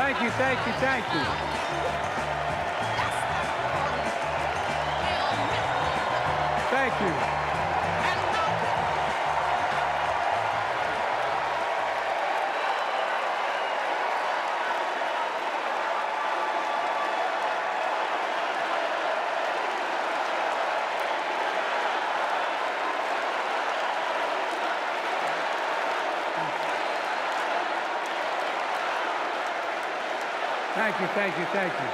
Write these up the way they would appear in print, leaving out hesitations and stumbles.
Thank you, thank you, thank you. Thank you. Thank you, thank you, thank you.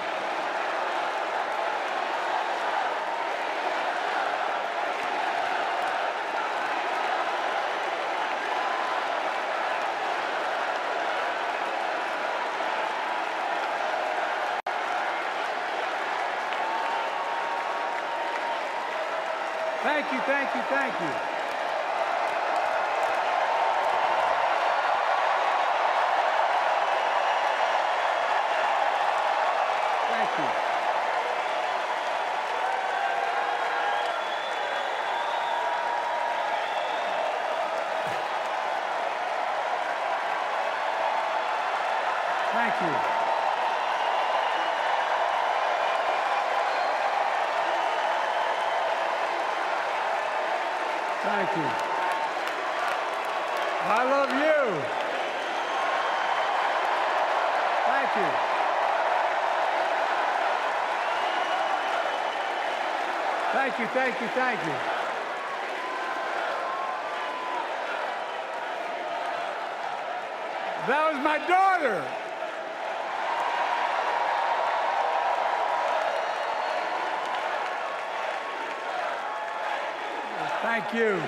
Thank you, thank you, thank you. Thank you. Thank you. Thank you. I love you. Thank you. Thank you, thank you, thank you. That was my daughter. Thank you.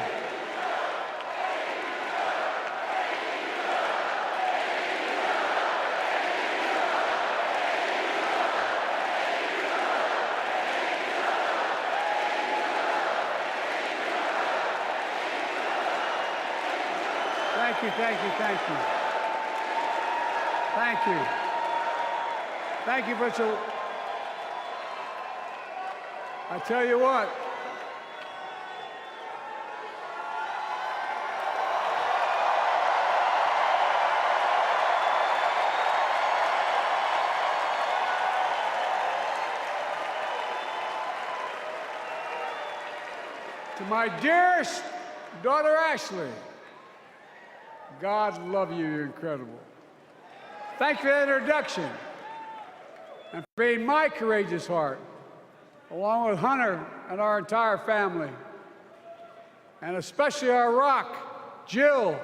Thank you, thank you, thank you. Thank you. Thank you for so. I tell you what. To my dearest daughter, Ashley, God love you, you're incredible. Thank you for that introduction and for being my courageous heart, along with Hunter and our entire family, and especially our rock, Jill.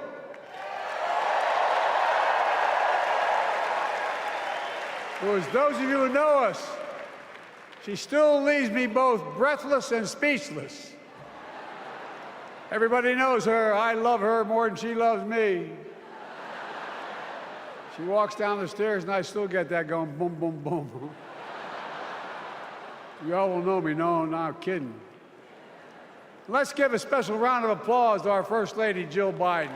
Who, as those of you who know us, she still leaves me both breathless and speechless. Everybody knows her. I love her more than she loves me. She walks down the stairs and I still get that going boom, boom, boom. You all will know me. No, not kidding. Let's give a special round of applause to our First Lady, Jill Biden.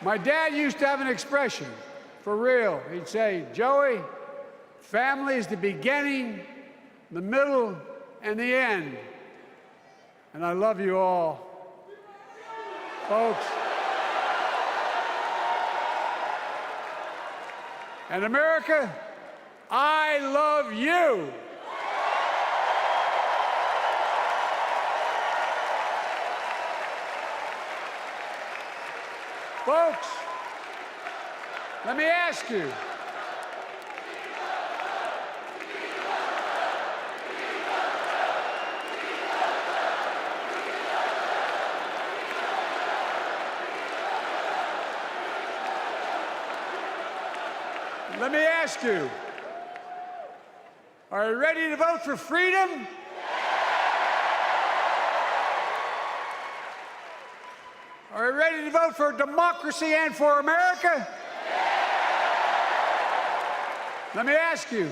My dad used to have an expression, for real. He'd say, Joey, family is the beginning, the middle, and the end. And I love you all. Folks. And America, I love you. Folks, let me ask you. Let me ask you, are you ready to vote for freedom? Are you ready to vote for democracy and for America? Let me ask you,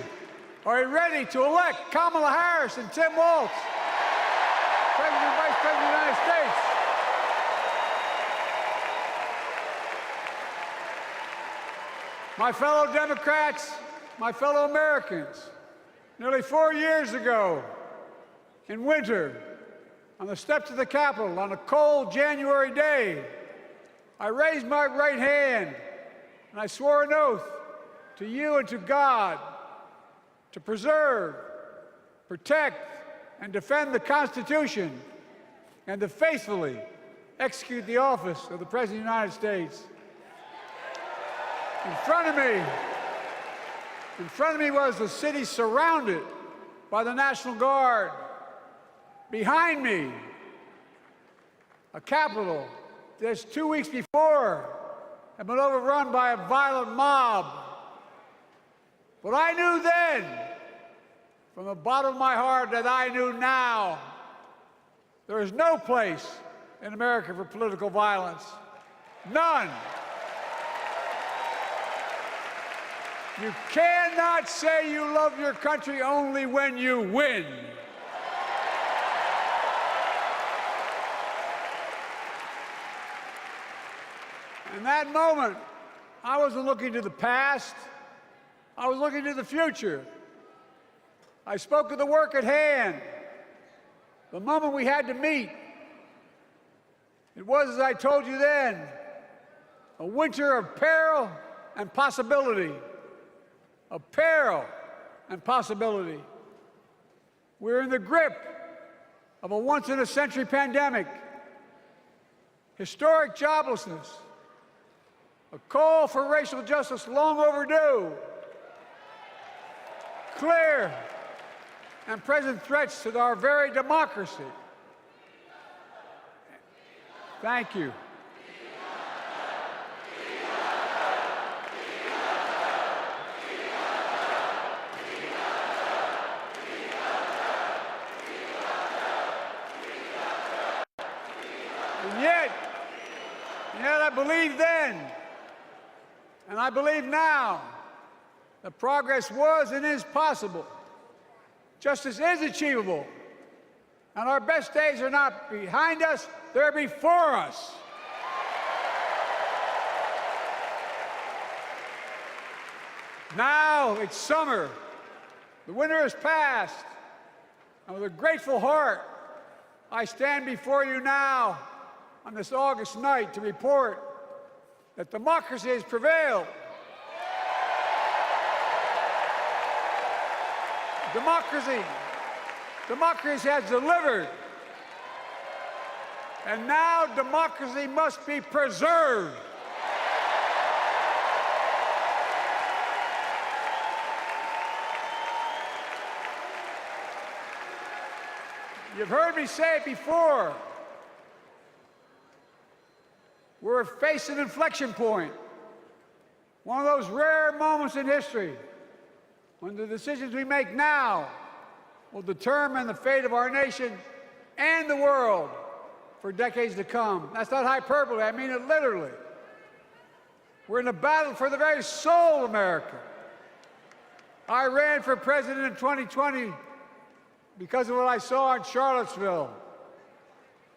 are you ready to elect Kamala Harris and Tim Walz, President and Vice President of the United States? My fellow Democrats, my fellow Americans, nearly 4 years ago, in winter, on the steps of the Capitol, on a cold January day, I raised my right hand and I swore an oath to you and to God to preserve, protect, and defend the Constitution and to faithfully execute the office of the President of the United States. In front of me was the city surrounded by the National Guard. Behind me, a Capitol just 2 weeks before had been overrun by a violent mob. But I knew then, from the bottom of my heart, that I knew now, there is no place in America for political violence. None. You cannot say you love your country only when you win. In that moment, I wasn't looking to the past. I was looking to the future. I spoke of the work at hand, the moment we had to meet. It was, as I told you then, a winter of peril and possibility. Of peril and possibility. We're in the grip of a once-in-a-century pandemic, historic joblessness, a call for racial justice long overdue, clear and present threats to our very democracy. Thank you. And yet I believed then, and I believe now, that progress was and is possible. Justice is achievable. And our best days are not behind us, they're before us. Now it's summer. The winter has passed. And with a grateful heart, I stand before you now on this August night to report that democracy has prevailed. Democracy has delivered. And now democracy must be preserved. You've heard me say it before. We're facing an inflection point. One of those rare moments in history when the decisions we make now will determine the fate of our nation and the world for decades to come. That's not hyperbole, I mean it literally. We're in a battle for the very soul of America. I ran for president in 2020 because of what I saw in Charlottesville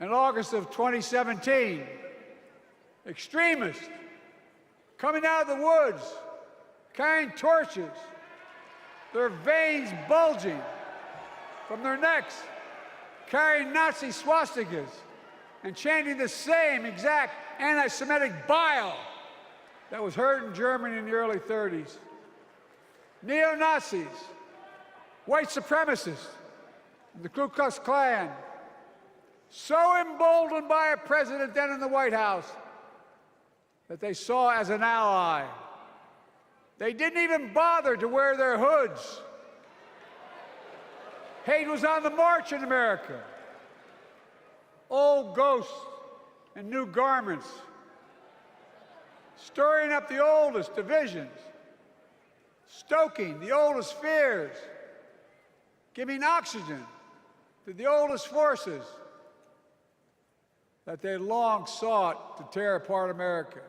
in August of 2017. Extremists coming out of the woods, carrying torches, their veins bulging from their necks, carrying Nazi swastikas, and chanting the same exact anti-Semitic bile that was heard in Germany in the early 30s. Neo-Nazis, white supremacists, and the Ku Klux Klan, so emboldened by a president then in the White House that they saw as an ally. They didn't even bother to wear their hoods. Hate was on the march in America. Old ghosts and new garments, stirring up the oldest divisions, stoking the oldest fears, giving oxygen to the oldest forces that they long sought to tear apart America.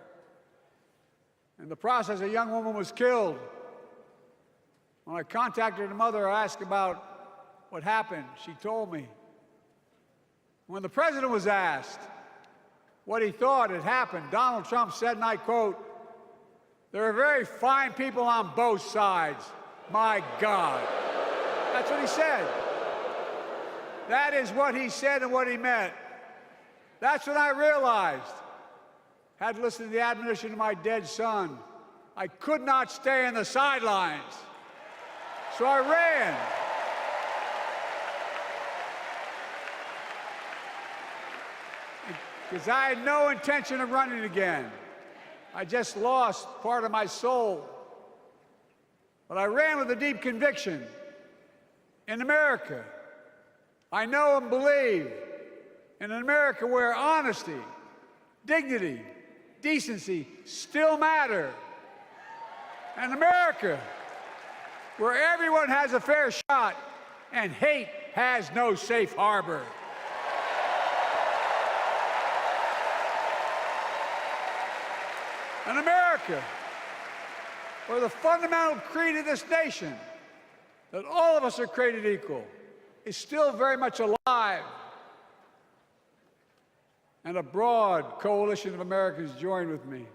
In the process, a young woman was killed. When I contacted her mother, I asked about what happened. She told me. When the president was asked what he thought had happened, Donald Trump said, and I quote, There are very fine people on both sides. My God. That's what he said. That is what he said and what he meant. That's when I realized, had to listen to the admonition of my dead son, I could not stay on the sidelines. So I ran. Because I had no intention of running again. I just lost part of my soul. But I ran with a deep conviction. In America, I know and believe in an America where honesty, dignity, decency still matter. An America where everyone has a fair shot and hate has no safe harbor. An America where the fundamental creed of this nation, that all of us are created equal, is still very much alive. And a broad coalition of Americans joined with me.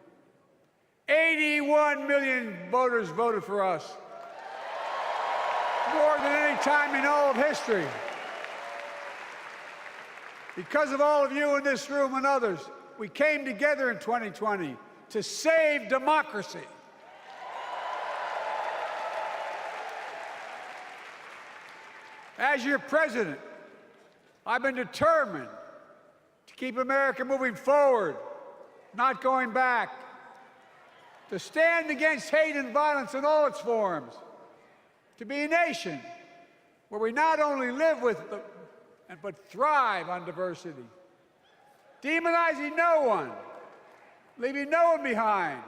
81 million voters voted for us, more than any time in all of history. Because of all of you in this room and others, we came together in 2020 to save democracy. As your president, I've been determined to keep America moving forward, not going back, to stand against hate and violence in all its forms, to be a nation where we not only live with but thrive on diversity, demonizing no one, leaving no one behind,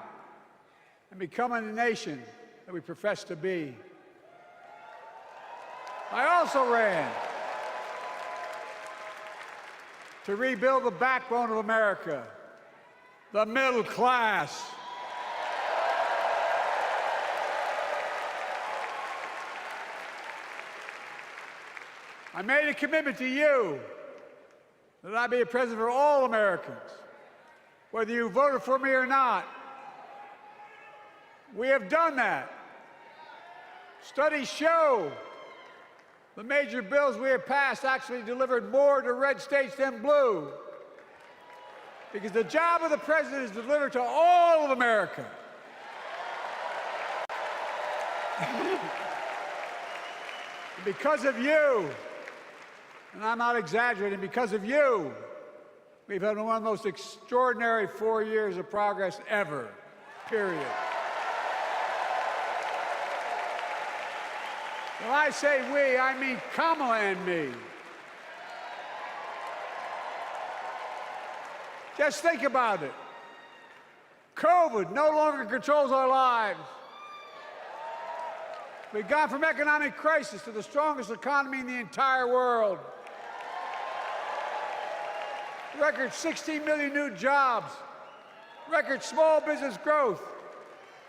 and becoming the nation that we profess to be. I also ran to rebuild the backbone of America, the middle class. I made a commitment to you that I be a president for all Americans, whether you voted for me or not. We have done that. Studies show the major bills we have passed actually delivered more to red states than blue, because the job of the president is to deliver to all of America. Because of you, and I'm not exaggerating, because of you, we've had one of the most extraordinary 4 years of progress ever, period. When I say we, I mean Kamala and me. Just think about it. COVID no longer controls our lives. We've gone from economic crisis to the strongest economy in the entire world. Record 16 million new jobs, record small business growth,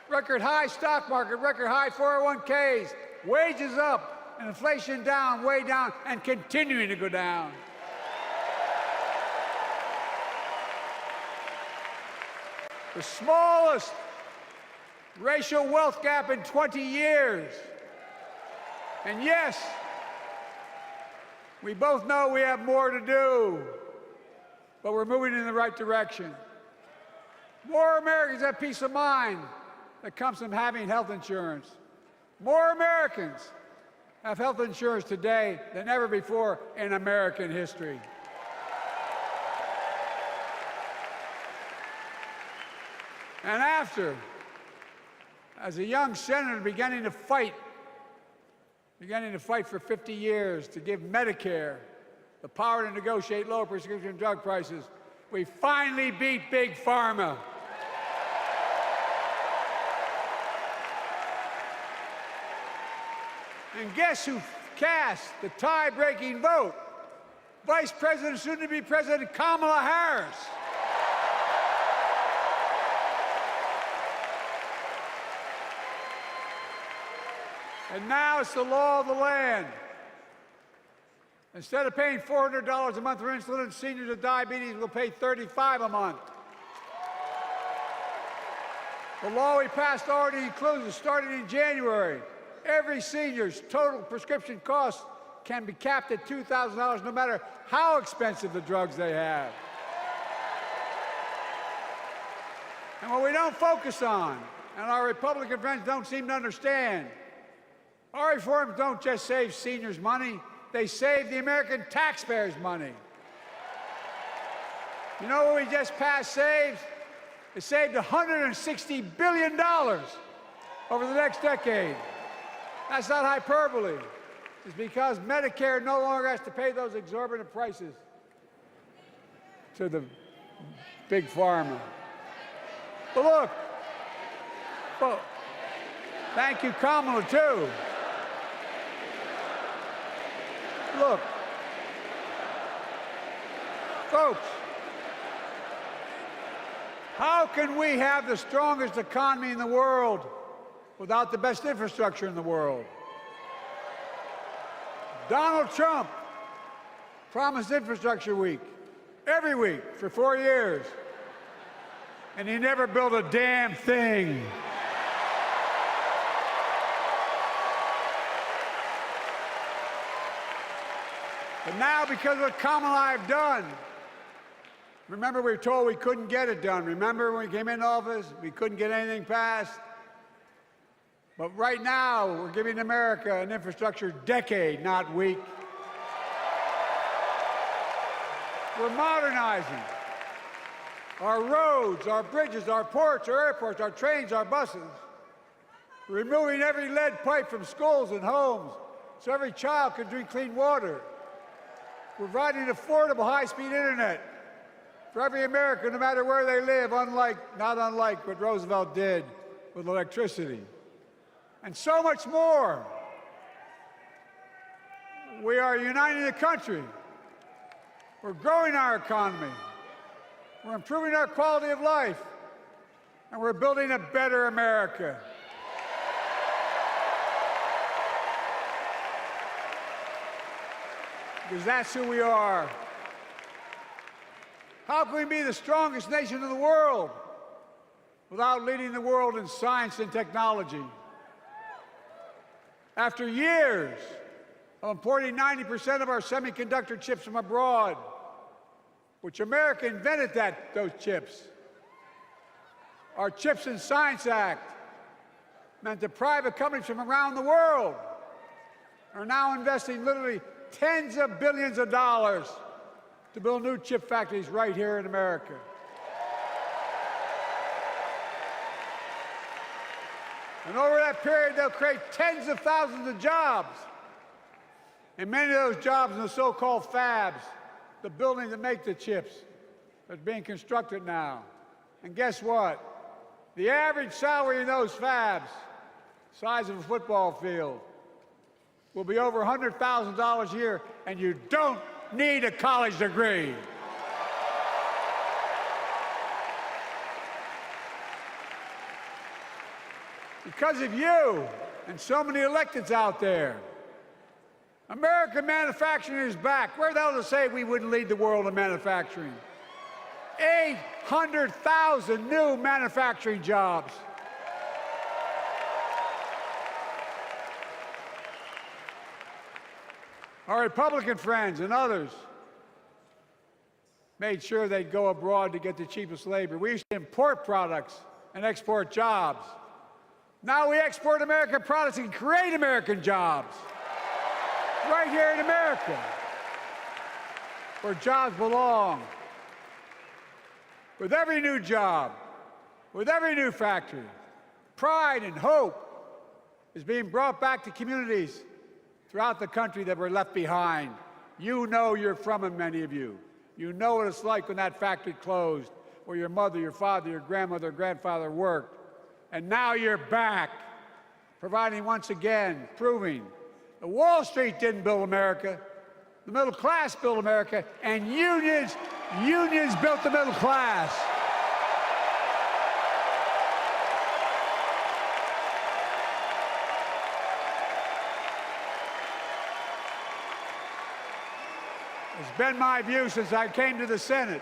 record high stock market, record high 401ks, wages up, and inflation down, way down, and continuing to go down. The smallest racial wealth gap in 20 years. And yes, we both know we have more to do, but we're moving in the right direction. More Americans have peace of mind that comes from having health insurance. More Americans have health insurance today than ever before in American history. And after, as a young senator beginning to fight for 50 years to give Medicare the power to negotiate lower prescription drug prices, we finally beat Big Pharma. And guess who cast the tie-breaking vote? Vice President, soon-to-be President Kamala Harris. And now it's the law of the land. Instead of paying $400 a month for insulin, seniors with diabetes will pay $35 a month. The law we passed already includes, starting in January, every senior's total prescription cost can be capped at $2,000 no matter how expensive the drugs they have. And what we don't focus on, and our Republican friends don't seem to understand, our reforms don't just save seniors money, they save the American taxpayers money. You know what we just passed saves? It saved $160 billion over the next decade. That's not hyperbole. It's because Medicare no longer has to pay those exorbitant prices to the big pharma. But look, well, thank you, Kamala, too. Look, folks, how can we have the strongest economy in the world without the best infrastructure in the world? Donald Trump promised Infrastructure Week every week for 4 years, and he never built a damn thing. But now, because of what Kamala and I have done, remember we were told we couldn't get it done. Remember when we came into office, we couldn't get anything passed? But right now, we're giving America an infrastructure decade, not week. We're modernizing our roads, our bridges, our ports, our airports, our trains, our buses. We're removing every lead pipe from schools and homes so every child can drink clean water. We're providing affordable high-speed internet for every American, no matter where they live, not unlike what Roosevelt did with electricity. And so much more. We are uniting the country. We're growing our economy. We're improving our quality of life. And we're building a better America. Because that's who we are. How can we be the strongest nation in the world without leading the world in science and technology? After years of importing 90% of our semiconductor chips from abroad, which America invented those chips, our Chips and Science Act meant that private companies from around the world are now investing literally tens of billions of dollars to build new chip factories right here in America. And over that period, they'll create tens of thousands of jobs. And many of those jobs in the so-called fabs, the buildings that make the chips, that's being constructed now. And guess what? The average salary in those fabs, size of a football field, will be over $100,000 a year, and you don't need a college degree. Because of you and so many electeds out there, American manufacturing is back. Where the hell to say we wouldn't lead the world in manufacturing? 800,000 new manufacturing jobs. Our Republican friends and others made sure they'd go abroad to get the cheapest labor. We used to import products and export jobs. Now we export American products and create American jobs right here in America, where jobs belong. With every new job, with every new factory, pride and hope is being brought back to communities throughout the country that were left behind. You know you're from them, many of you. You know what it's like when that factory closed, where your mother, your father, your grandmother, grandfather worked. And now you're back, providing once again, proving that Wall Street didn't build America, the middle class built America, and unions built the middle class. It's been my view since I came to the Senate.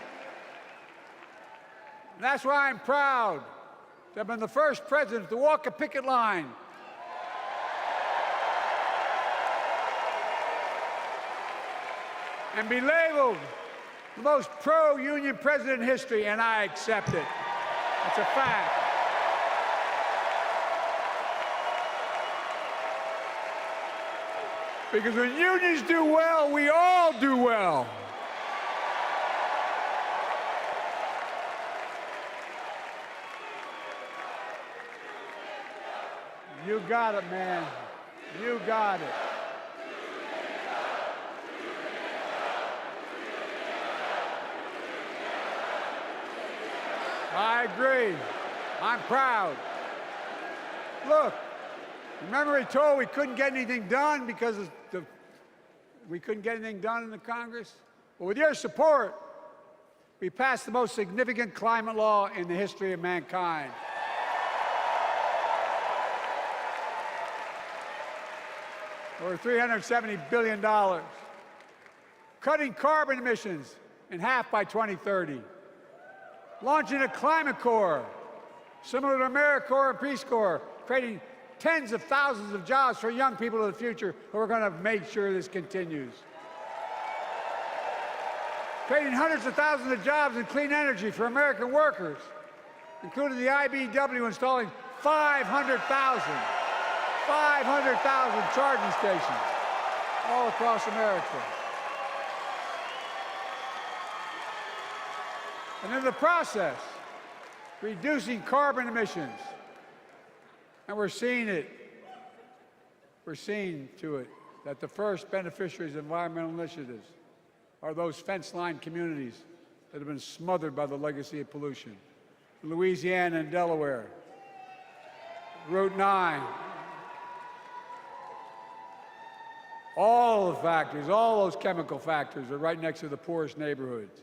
And that's why I'm proud to have been the first president to walk a picket line and be labeled the most pro-union president in history, and I accept it. It's a fact. Because when unions do well, we all do well. You got it, man. You got it. I agree. I'm proud. Look, remember he told we couldn't get anything done because we couldn't get anything done in the Congress? Well, with your support, we passed the most significant climate law in the history of mankind. Over $370 billion. Cutting carbon emissions in half by 2030. Launching a climate corps, similar to AmeriCorps and Peace Corps, creating tens of thousands of jobs for young people of the future who are going to make sure this continues. Creating hundreds of thousands of jobs in clean energy for American workers, including the IBEW installing 500,000 charging stations all across America. And in the process, reducing carbon emissions. And we're seeing it. We're seeing to it that the first beneficiaries of environmental initiatives are those fence-line communities that have been smothered by the legacy of pollution. Louisiana and Delaware, Route 9, all the factories, all those chemical factories are right next to the poorest neighborhoods.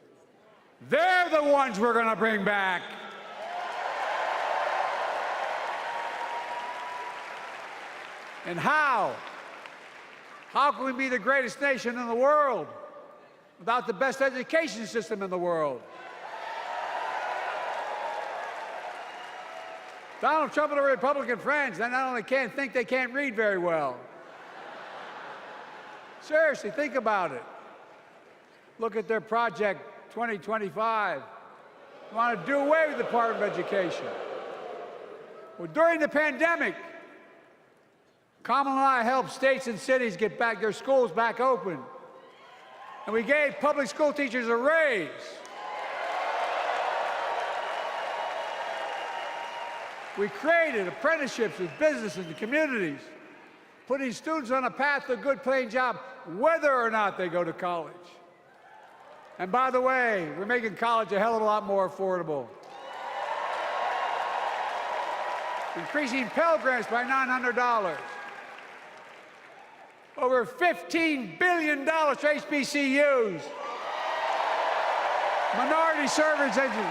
They're the ones we're going to bring back. And how? How can we be the greatest nation in the world without the best education system in the world? Donald Trump and the Republican friends, they not only can't think, they can't read very well. Seriously, think about it. Look at their Project 2025. They want to do away with the Department of Education. Well, during the pandemic, Kamala and I helped states and cities get back their schools back open. And we gave public school teachers a raise. We created apprenticeships with businesses and communities, putting students on a path to a good paying job, whether or not they go to college. And by the way, we're making college a hell of a lot more affordable. Increasing Pell Grants by $900. Over $15 billion for HBCUs. Minority service education,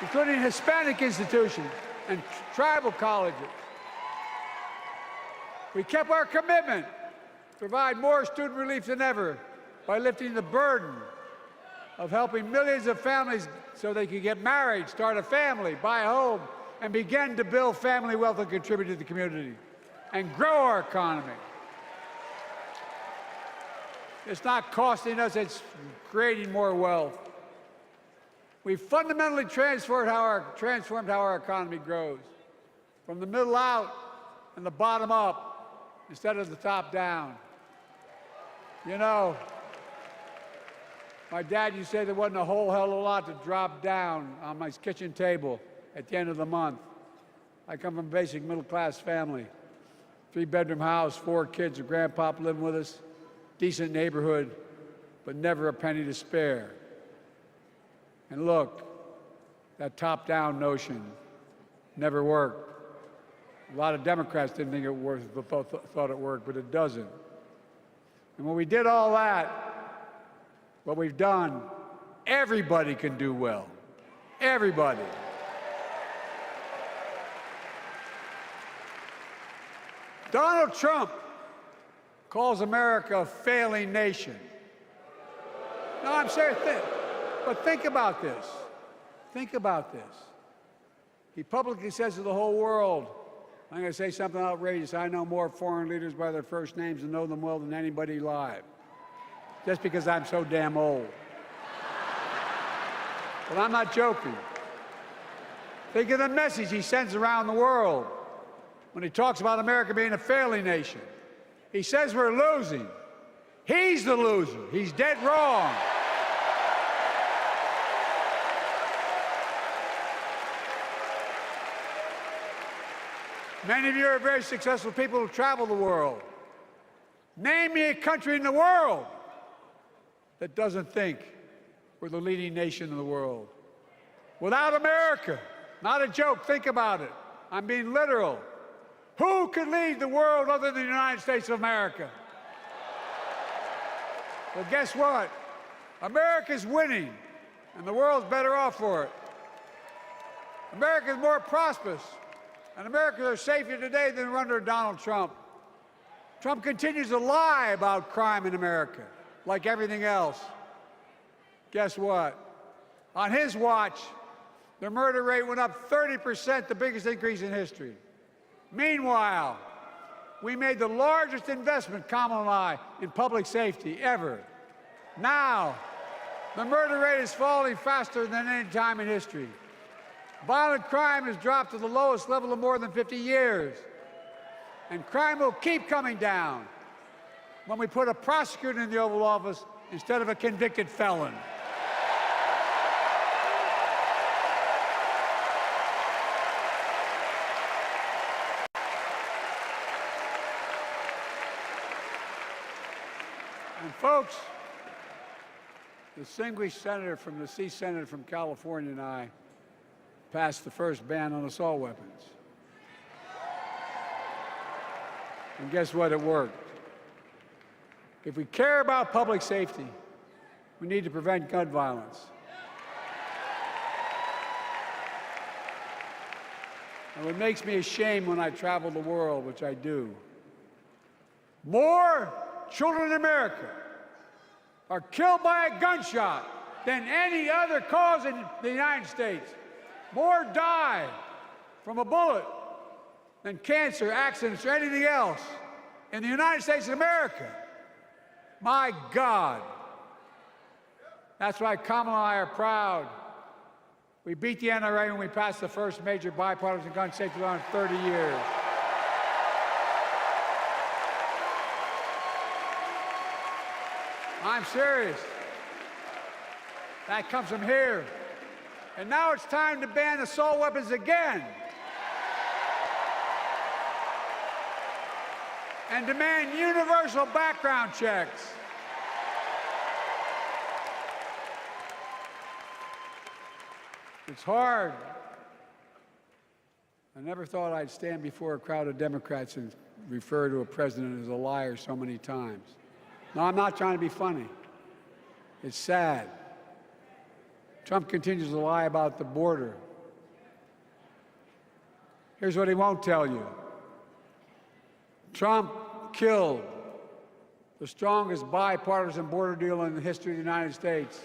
including Hispanic institutions and tribal colleges. We kept our commitment to provide more student relief than ever by lifting the burden of helping millions of families so they could get married, start a family, buy a home, and begin to build family wealth and contribute to the community and grow our economy. It's not costing us, it's creating more wealth. We've fundamentally transformed how our economy grows, from the middle out and the bottom up instead of the top down. You know, my dad used to say there wasn't a whole hell of a lot to drop down on my kitchen table at the end of the month. I come from a basic middle-class family, 3-bedroom house, 4 kids, a grandpa living with us, decent neighborhood, but never a penny to spare. And look, that top-down notion never worked. A lot of Democrats didn't think it worked, thought it worked, but it doesn't. And when we did all that, what we've done, everybody can do well. Everybody. Donald Trump calls America a failing nation. No, I'm serious. But think about this. Think about this. He publicly says to the whole world, I'm going to say something outrageous, I know more foreign leaders by their first names and know them well than anybody alive, just because I'm so damn old. But I'm not joking. Think of the message he sends around the world when he talks about America being a failing nation. He says we're losing. He's the loser. He's dead wrong. Many of you are very successful people who travel the world. Name me a country in the world that doesn't think we're the leading nation in the world. Without America, not a joke, think about it. I'm being literal. Who could lead the world other than the United States of America? Well, guess what? America's winning, and the world's better off for it. America's more prosperous, and Americans are safer today than we're under Donald Trump. Trump continues to lie about crime in America, like everything else. Guess what? On his watch, the murder rate went up 30%, the biggest increase in history. Meanwhile, we made the largest investment, Kamala and I, in public safety ever. Now, the murder rate is falling faster than any time in history. Violent crime has dropped to the lowest level of more than 50 years. And crime will keep coming down when we put a prosecutor in the Oval Office instead of a convicted felon. And folks, the distinguished senator from the C Senate from California and I passed the first ban on assault weapons. And guess what? It worked. If we care about public safety, we need to prevent gun violence. And it makes me ashamed when I travel the world, which I do. More children in America are killed by a gunshot than any other cause in the United States. More die from a bullet than cancer, accidents, or anything else in the United States of America. My God. That's why Kamala and I are proud. We beat the NRA when we passed the first major bipartisan gun safety law in 30 years. I'm serious. That comes from here. And now it's time to ban assault weapons again. And demand universal background checks. It's hard. I never thought I'd stand before a crowd of Democrats and refer to a president as a liar so many times. No, I'm not trying to be funny. It's sad. Trump continues to lie about the border. Here's what he won't tell you. Trump killed the strongest bipartisan border deal in the history of the United States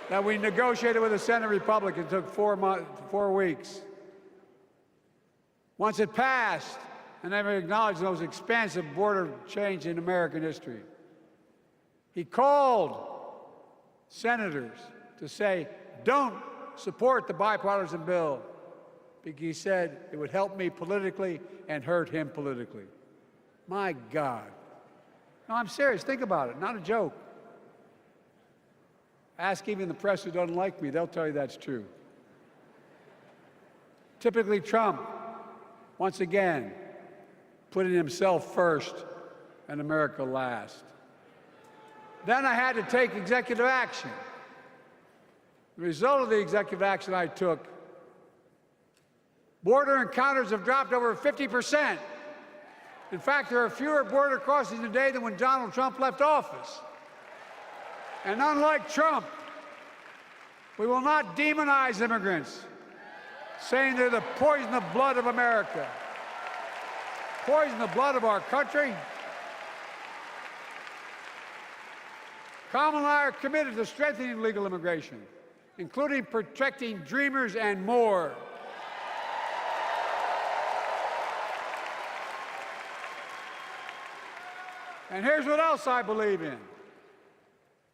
that we negotiated with the Senate Republicans. It took 4 weeks. Once it passed, and never acknowledged the most expansive border change in American history. He called senators to say, don't support the bipartisan bill, because he said it would help me politically and hurt him politically. My God. No, I'm serious. Think about it. Not a joke. Ask even the press who doesn't like me. They'll tell you that's true. Typically, Trump, once again, putting himself first and America last. Then I had to take executive action. The result of the executive action I took, border encounters have dropped over 50%. In fact, there are fewer border crossings today than when Donald Trump left office. And unlike Trump, we will not demonize immigrants, saying they're the poison of blood of America. Poison the blood of our country. Kamala and I are committed to strengthening legal immigration including protecting dreamers and more. And here's what else I believe in: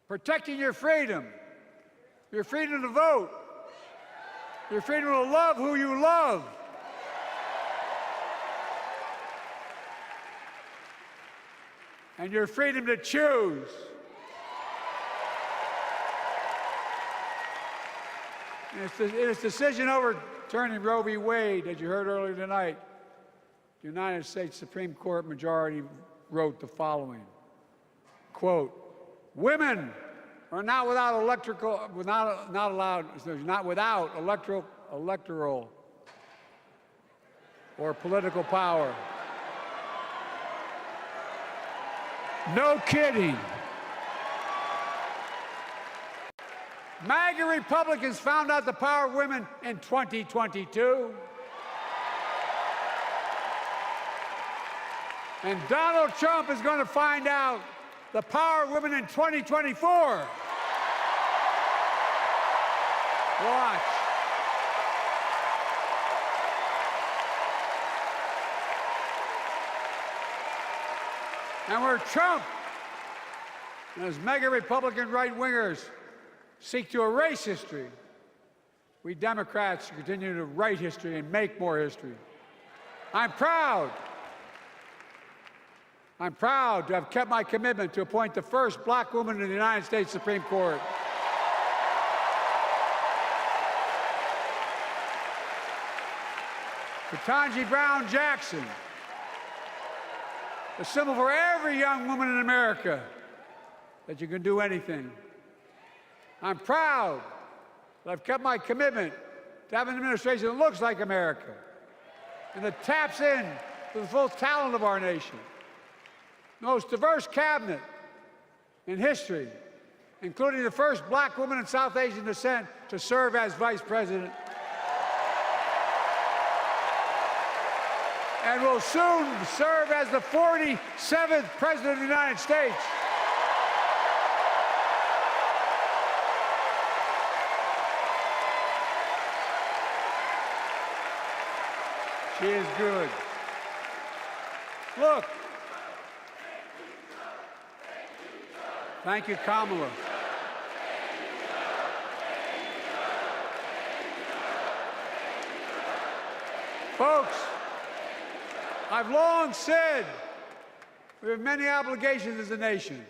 protecting your freedom to vote, your freedom to love who you love, and your freedom to choose. In its decision overturning Roe v. Wade, as you heard earlier tonight, the United States Supreme Court majority wrote the following, quote, "Women are not without electoral or political power." No kidding. MAGA Republicans found out the power of women in 2022. And Donald Trump is going to find out the power of women in 2024. Watch. And where Trump and his mega Republican right-wingers seek to erase history, we Democrats continue to write history and make more history. I'm proud to have kept my commitment to appoint the first black woman in the United States Supreme Court. Ketanji Brown Jackson, a symbol for every young woman in America that you can do anything. I'm proud that I've kept my commitment to have an administration that looks like America and that taps in to the full talent of our nation. The most diverse cabinet in history, including the first black woman of South Asian descent to serve as vice president, and will soon serve as the 47th president of the United States. She is good. Look. Thank you, Kamala. Folks, I've long said we have many obligations as a nation,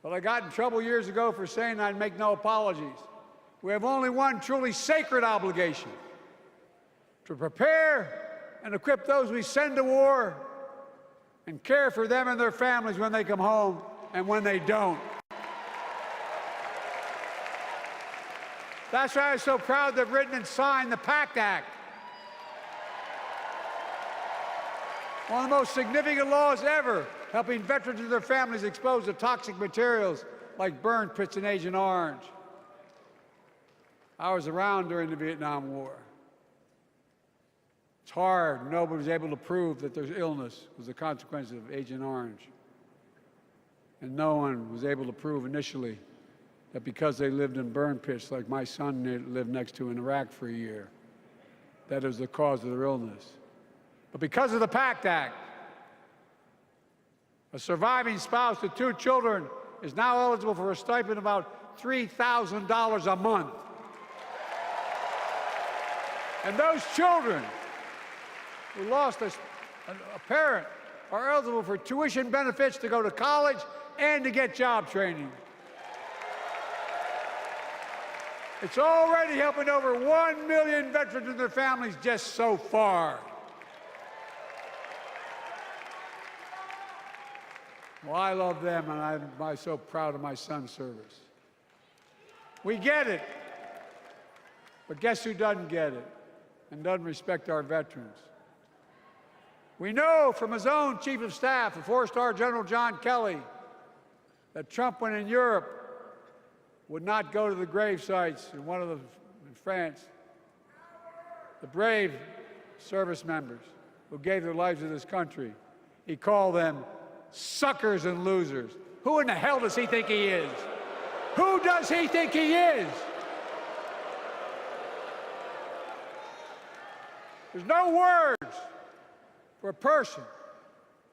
but I got in trouble years ago for saying I'd make no apologies. We have only one truly sacred obligation: to prepare and equip those we send to war and care for them and their families when they come home and when they don't. That's why I'm so proud to have written and signed the PACT Act, one of the most significant laws ever, helping veterans and their families exposed to toxic materials like burn pits in Agent Orange. I was around during the Vietnam War. It's hard. Nobody was able to prove that their illness was a consequence of Agent Orange. And no one was able to prove initially that because they lived in burn pits like my son lived next to in Iraq for a year, that it was the cause of their illness. But because of the PACT Act, a surviving spouse with 2 children is now eligible for a stipend of about $3,000 a month. And those children who lost a parent are eligible for tuition benefits to go to college and to get job training. It's already helping over 1 million veterans and their families just so far. Well, I love them, and I'm so proud of my son's service. We get it, but guess who doesn't get it and doesn't respect our veterans? We know from his own chief of staff, the 4-star General John Kelly, that Trump, when in Europe, would not go to the grave sites in France. The brave service members who gave their lives to this country. He called them suckers and losers. Who in the hell does he think he is? Who does he think he is? There's no words for a person.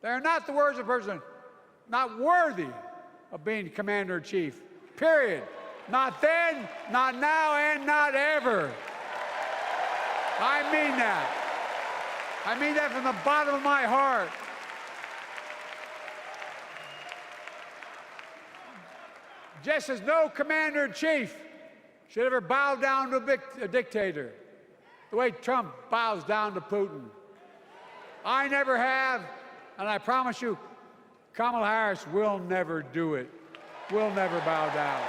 They are not the words of a person not worthy of being commander-in-chief, period. Not then, not now, and not ever. I mean that. I mean that from the bottom of my heart. Just as no commander-in-chief should ever bow down to a dictator, the way Trump bows down to Putin. I never have, and I promise you, Kamala Harris will never do it. Will never bow down.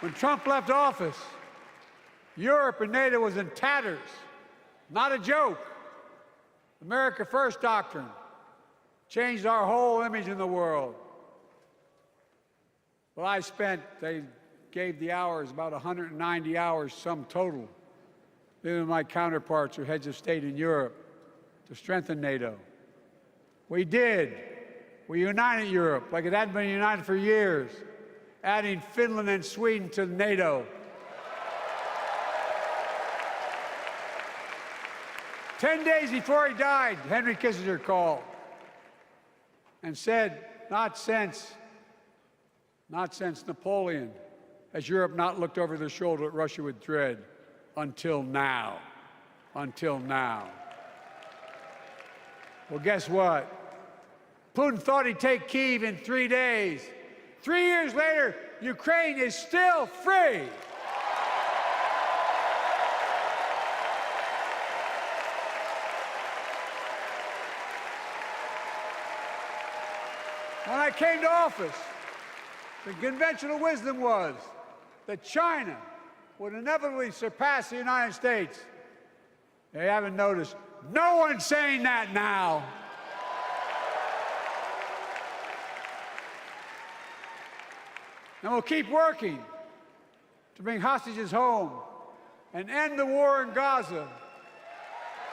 When Trump left office, Europe and NATO was in tatters. Not a joke. America First doctrine changed our whole image in the world. Well, they gave the hours, about 190 hours sum total, me and my counterparts or heads of state in Europe, to strengthen NATO. We did. We united Europe like it hadn't been united for years, adding Finland and Sweden to NATO. 10 days before he died, Henry Kissinger called and said, not since Napoleon has Europe not looked over their shoulder at Russia with dread, until now. Until now. Well, guess what? Putin thought he'd take Kyiv in 3 days. 3 years later, Ukraine is still free. When I came to office, the conventional wisdom was that China would inevitably surpass the United States. They haven't noticed. No one's saying that now. And we'll keep working to bring hostages home and end the war in Gaza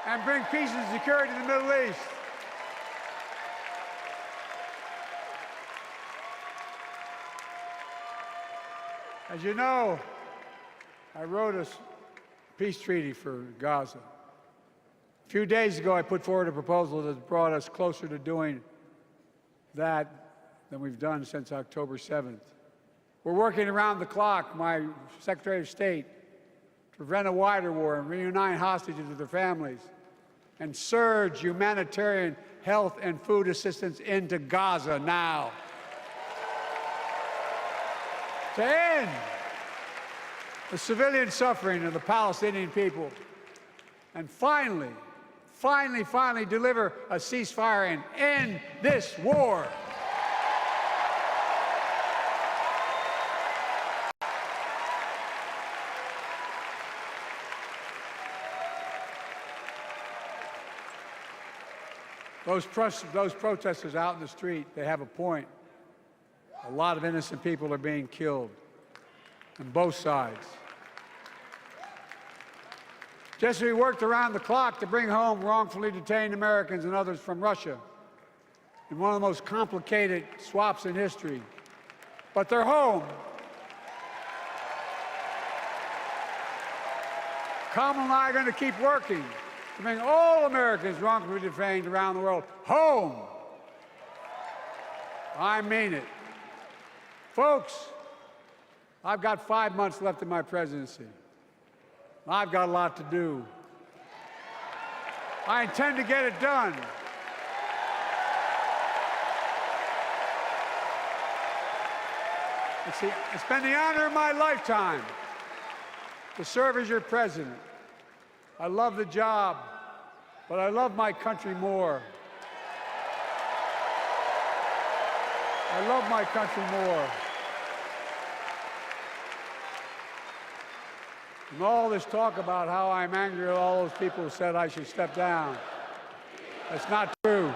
and bring peace and security in the Middle East. As you know, I wrote a peace treaty for Gaza. A few days ago, I put forward a proposal that brought us closer to doing that than we've done since October 7th. We're working around the clock, my Secretary of State, to prevent a wider war and reunite hostages with their families and surge humanitarian health and food assistance into Gaza now. To end the civilian suffering of the Palestinian people, and finally deliver a ceasefire and end this war. Those protesters out in the street, they have a point. A lot of innocent people are being killed on both sides. Just as we worked around the clock to bring home wrongfully detained Americans and others from Russia in one of the most complicated swaps in history, but they're home. Kamala and I are going to keep working to bring all Americans wrongfully detained around the world home. I mean it. Folks, I've got 5 months left in my presidency. I've got a lot to do. I intend to get it done. It's been the honor of my lifetime to serve as your president. I love the job, but I love my country more. I love my country more. And all this talk about how I'm angry at all those people who said I should step down, that's not true.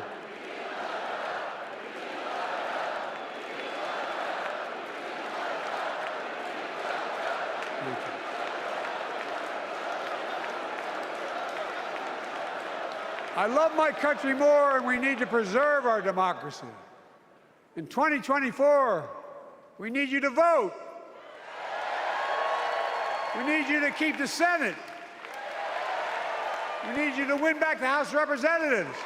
Thank you. I love my country more, and we need to preserve our democracy. In 2024, we need you to vote. We need you to keep the Senate. We need you to win back the House of Representatives.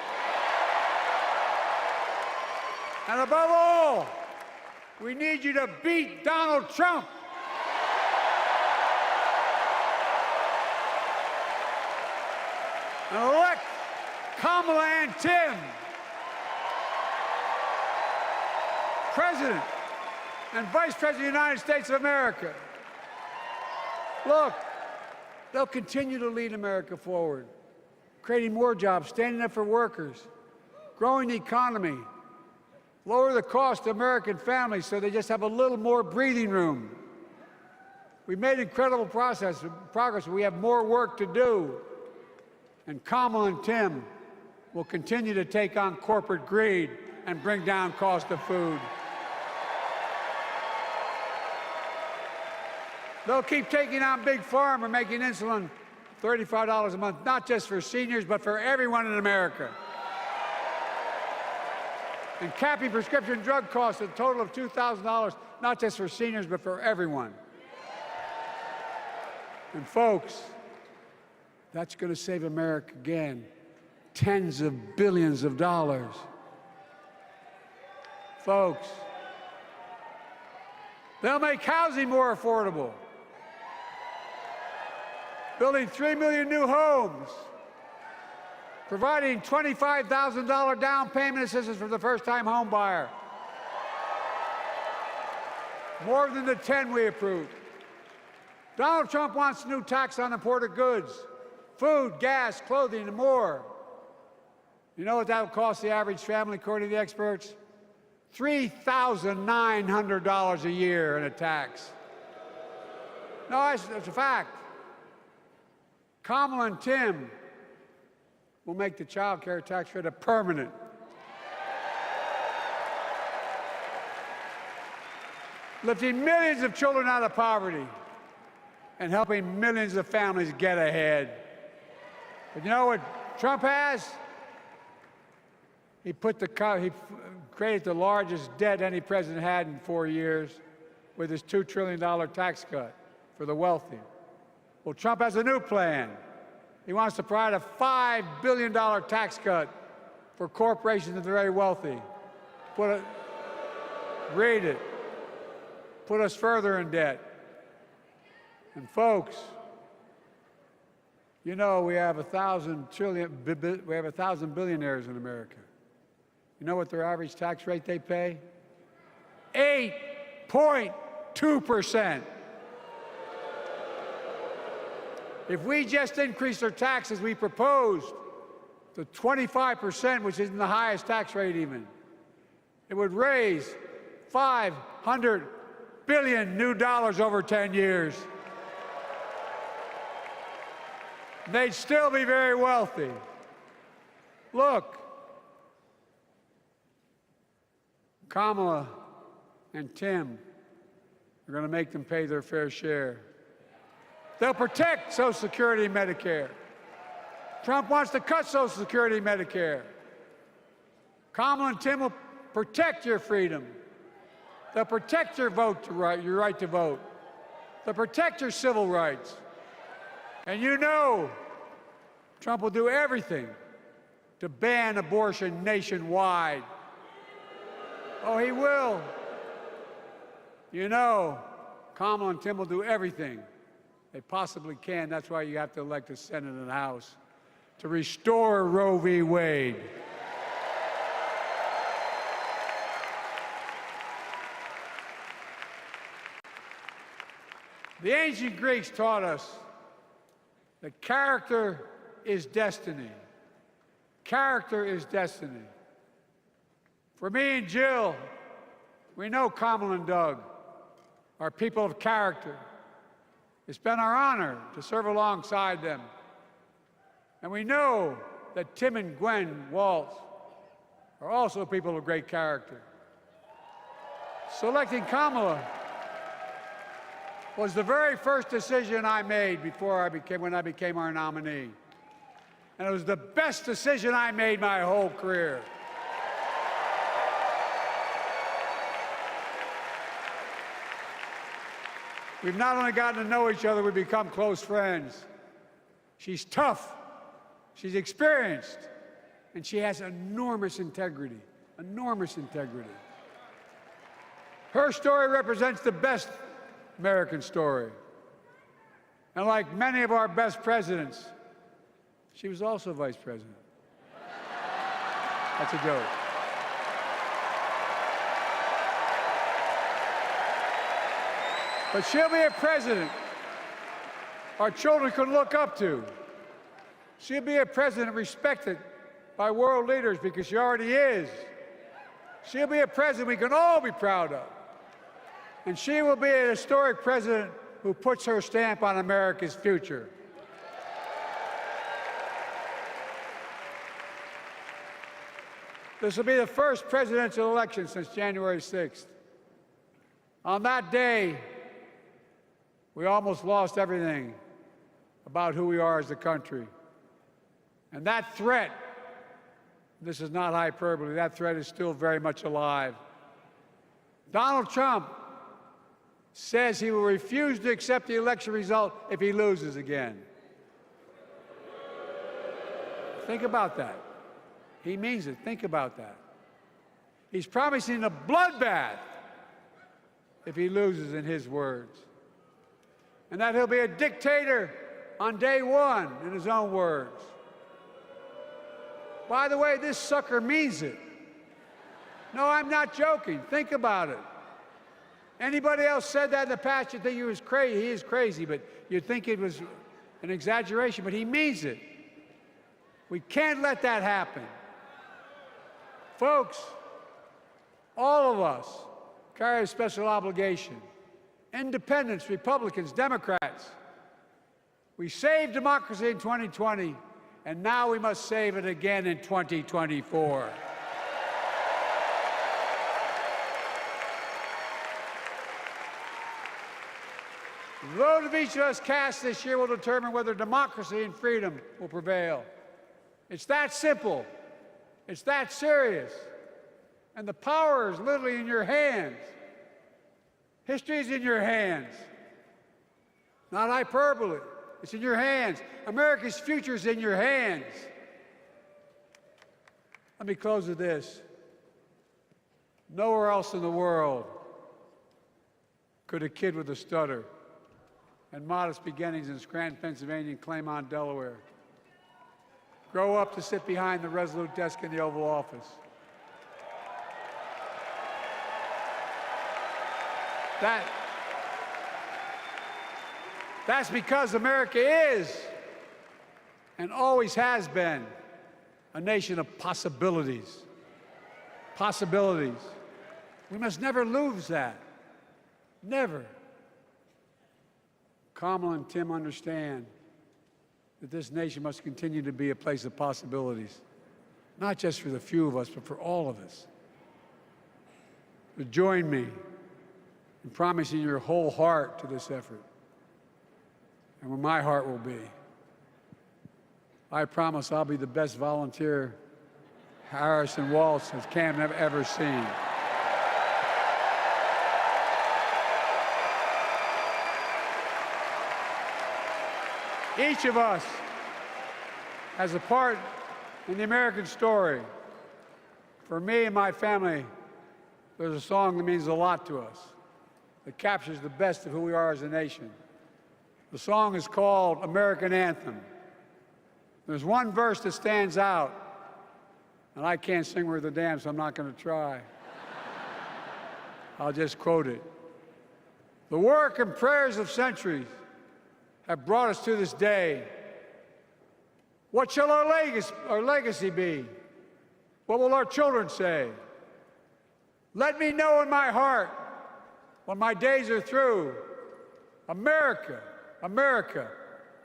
And above all, we need you to beat Donald Trump. And elect Kamala and Tim President and Vice President of the United States of America. Look, they'll continue to lead America forward, creating more jobs, standing up for workers, growing the economy, lower the cost to American families so they just have a little more breathing room. We've made incredible progress, but we have more work to do. And Kamala and Tim will continue to take on corporate greed and bring down cost of food. They'll keep taking on Big Pharma and making insulin $35 a month, not just for seniors, but for everyone in America. And capping prescription drug costs at a total of $2,000, not just for seniors, but for everyone. And folks, that's going to save America again tens of billions of dollars. Folks, they'll make housing more affordable, building 3 million new homes, providing $25,000 down payment assistance for the first-time home buyer, more than the 10 we approved. Donald Trump wants a new tax on imported goods, food, gas, clothing, and more. You know what that will cost the average family, according to the experts? $3,900 a year in a tax. No, that's a fact. Kamala and Tim will make the child care tax credit permanent. Lifting millions of children out of poverty and helping millions of families get ahead. But you know what Trump has? He created the largest debt any president had in 4 years with his $2 trillion tax cut for the wealthy. Well, Trump has a new plan. He wants to provide a $5 billion tax cut for corporations and the very wealthy. Read it. Put us further in debt. And folks, you know we have 1,000 billionaires in America. You know what their average tax rate they pay? 8.2%. If we just increased our taxes we proposed to 25%, which isn't the highest tax rate even, it would raise $500 billion new dollars over 10 years. They'd still be very wealthy. Look, Kamala and Tim are going to make them pay their fair share. They'll protect Social Security and Medicare. Trump wants to cut Social Security and Medicare. Kamala and Tim will protect your freedom. They'll protect your your right to vote. They'll protect your civil rights. And you know Trump will do everything to ban abortion nationwide. Oh, he will. You know, Kamala and Tim will do everything they possibly can. That's why you have to elect the Senate and the House to restore Roe v. Wade. The ancient Greeks taught us that character is destiny. Character is destiny. For me and Jill, we know Kamala and Doug are people of character. It's been our honor to serve alongside them. And we know that Tim and Gwen Waltz are also people of great character. Selecting Kamala was the very first decision I made when I became our nominee. And it was the best decision I made my whole career. We've not only gotten to know each other, we've become close friends. She's tough, she's experienced, and she has enormous integrity, enormous integrity. Her story represents the best American story. And like many of our best presidents, she was also vice president. That's a joke. But she'll be a president our children can look up to. She'll be a president respected by world leaders because she already is. She'll be a president we can all be proud of. And she will be a historic president who puts her stamp on America's future. This will be the first presidential election since January 6th. On that day, we almost lost everything about who we are as a country. And that threat, this is not hyperbole, that threat is still very much alive. Donald Trump says he will refuse to accept the election result if he loses again. Think about that. He means it. Think about that. He's promising a bloodbath if he loses, in his words. And that he'll be a dictator on day one, in his own words. By the way, this sucker means it. No, I'm not joking. Think about it. Anybody else said that in the past, you'd think he was crazy. He is crazy, but you'd think it was an exaggeration, but he means it. We can't let that happen. Folks, all of us carry a special obligation. Independents, Republicans, Democrats. We saved democracy in 2020, and now we must save it again in 2024. The vote of each of us cast this year will determine whether democracy and freedom will prevail. It's that simple. It's that serious. And the power is literally in your hands. History is in your hands. Not hyperbole. It's in your hands. America's future is in your hands. Let me close with this. Nowhere else in the world could a kid with a stutter and modest beginnings in Scranton, Pennsylvania, and Claymont, Delaware, grow up to sit behind the resolute desk in the Oval Office. That's because America is and always has been a nation of possibilities. Possibilities. We must never lose that. Never. Kamala and Tim understand that this nation must continue to be a place of possibilities, not just for the few of us, but for all of us. So join me in promising your whole heart to this effort, and where my heart will be. I promise I'll be the best volunteer Harris and Waltz has Cam have ever seen. Each of us has a part in the American story. For me and my family, there's a song that means a lot to us, that captures the best of who we are as a nation. The song is called American Anthem. There's one verse that stands out, and I can't sing worth a damn, so I'm not going to try. I'll just quote it. The work and prayers of centuries have brought us to this day. What shall our legacy be? What will our children say? Let me know in my heart, when my days are through, America, America,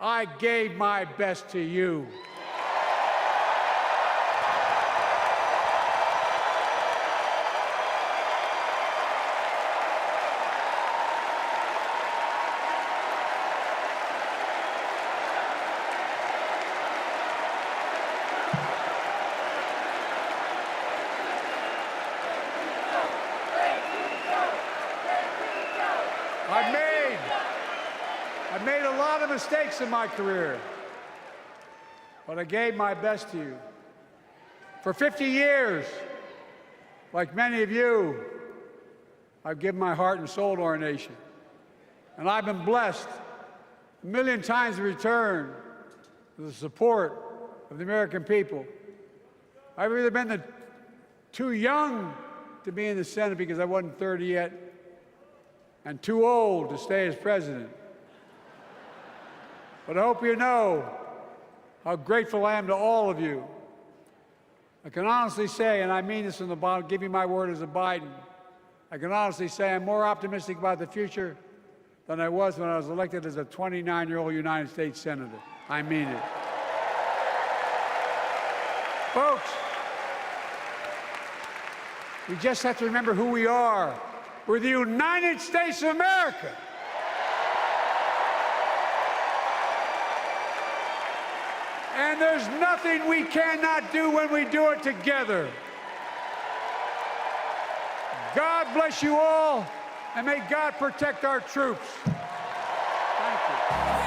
I gave my best to you. I've made lot of mistakes in my career, but I gave my best to you. For 50 years, like many of you, I've given my heart and soul to our nation. And I've been blessed a million times in return with the support of the American people. I've either been too young to be in the Senate because I wasn't 30 yet, and too old to stay as president. But I hope you know how grateful I am to all of you. I can honestly say, and I mean this from the bottom, give you my word as a Biden, I can honestly say I'm more optimistic about the future than I was when I was elected as a 29-year-old United States Senator. I mean it. Folks, we just have to remember who we are. We're the United States of America. And there's nothing we cannot do when we do it together. God bless you all, and may God protect our troops. Thank you.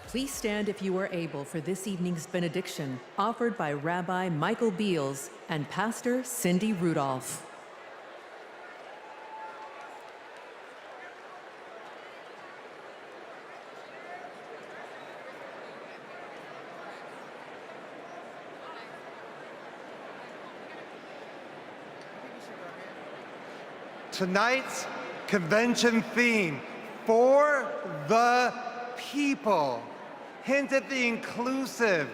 Please stand if you are able for this evening's benediction, offered by Rabbi Michael Beals and Pastor Cindy Rudolph. Tonight's convention theme, For the People, hints at the inclusive,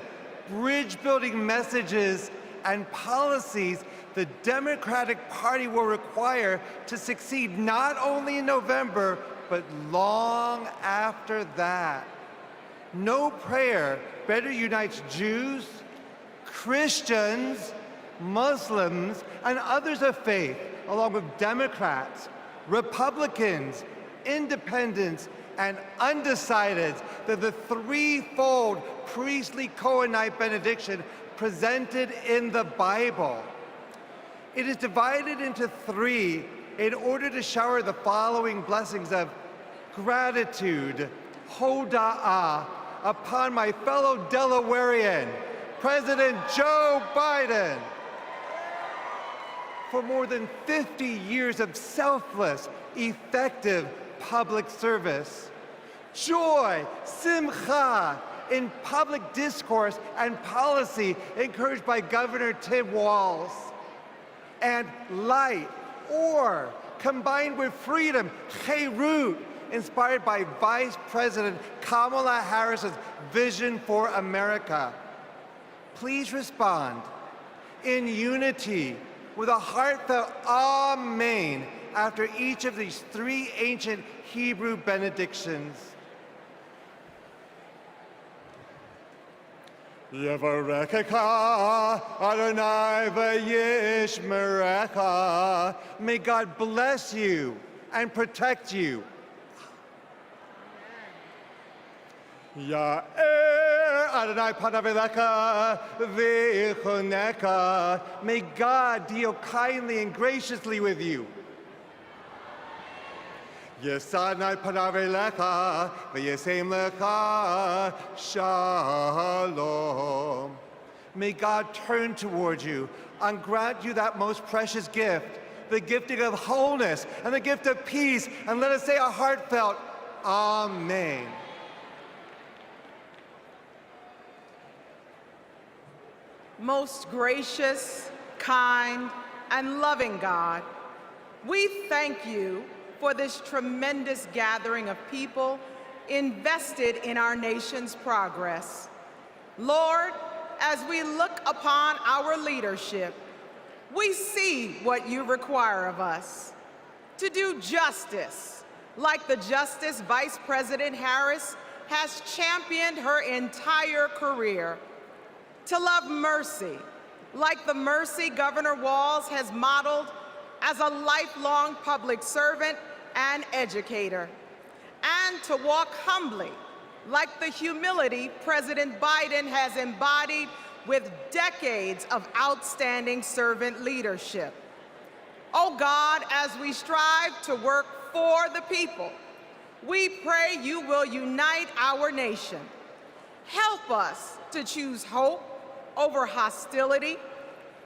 bridge-building messages and policies the Democratic Party will require to succeed not only in November, but long after that. No prayer better unites Jews, Christians, Muslims, and others of faith, along with Democrats, Republicans, Independents, and undecideds, than the threefold priestly Cohenite benediction presented in the Bible. It is divided into three in order to shower the following blessings of gratitude, hoda'ah, upon my fellow Delawarean, President Joe Biden, for more than 50 years of selfless, effective public service. Joy, simcha, in public discourse and policy encouraged by Governor Tim Walz. And light, or, combined with freedom, cherut, inspired by Vice President Kamala Harris's vision for America. Please respond in unity with a heartfelt Amen after each of these three ancient Hebrew benedictions. Yevarechecha Adonai v'yishmerecha. May God bless you and protect you. Ya'er Adonai panav elecha v'yichoneka. May God deal kindly and graciously with you. Yesadnai panav elecha v'yisem lecha shalom. May God turn toward you and grant you that most precious gift, the gifting of wholeness and the gift of peace, and let us say a heartfelt Amen. Most gracious, kind, and loving God, we thank you for this tremendous gathering of people invested in our nation's progress. Lord, as we look upon our leadership, we see what you require of us: to do justice, like the justice Vice President Harris has championed her entire career; to love mercy, like the mercy Governor Walz has modeled as a lifelong public servant and educator; and to walk humbly, like the humility President Biden has embodied with decades of outstanding servant leadership. Oh God, as we strive to work for the people, we pray you will unite our nation. Help us to choose hope over hostility,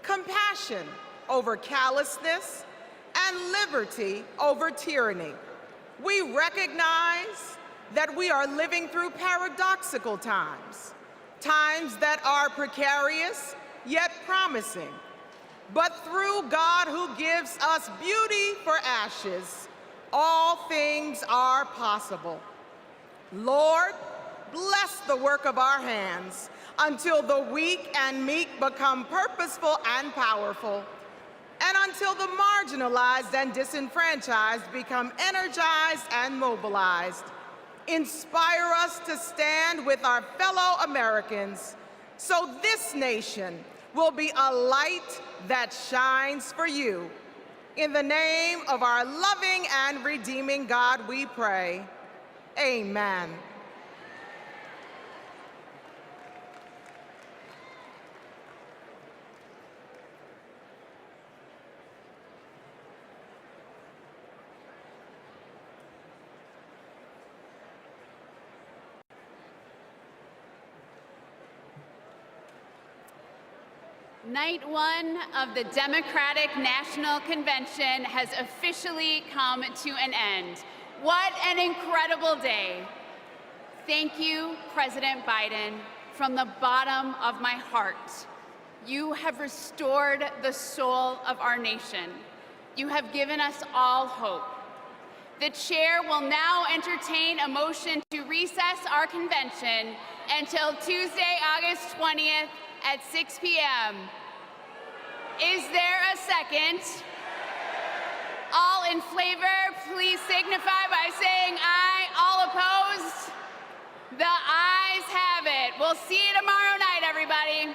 compassion over callousness, and liberty over tyranny. We recognize that we are living through paradoxical times, times that are precarious yet promising. But through God who gives us beauty for ashes, all things are possible. Lord, bless the work of our hands until the weak and meek become purposeful and powerful, and until the marginalized and disenfranchised become energized and mobilized. Inspire us to stand with our fellow Americans so this nation will be a light that shines for you. In the name of our loving and redeeming God we pray. Amen. Night one of the Democratic National Convention has officially come to an end. What an incredible day. Thank you, President Biden, from the bottom of my heart. You have restored the soul of our nation. You have given us all hope. The chair will now entertain a motion to recess our convention until Tuesday, August 20th at 6 p.m. Is there a second? All in favor, please signify by saying aye. All opposed? The ayes have it. We'll see you tomorrow night, everybody.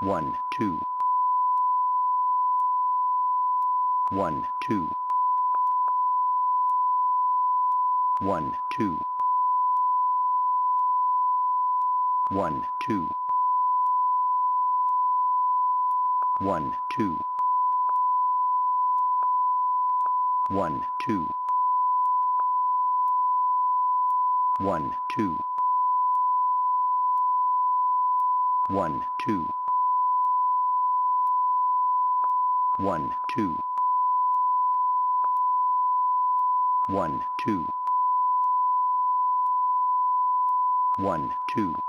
1, 2. 1, 2. 1, 2. 1, 2. 1, 2. 1, 2. 1, 2. 1, 2. 1, 2. 1, 2. 1, 2.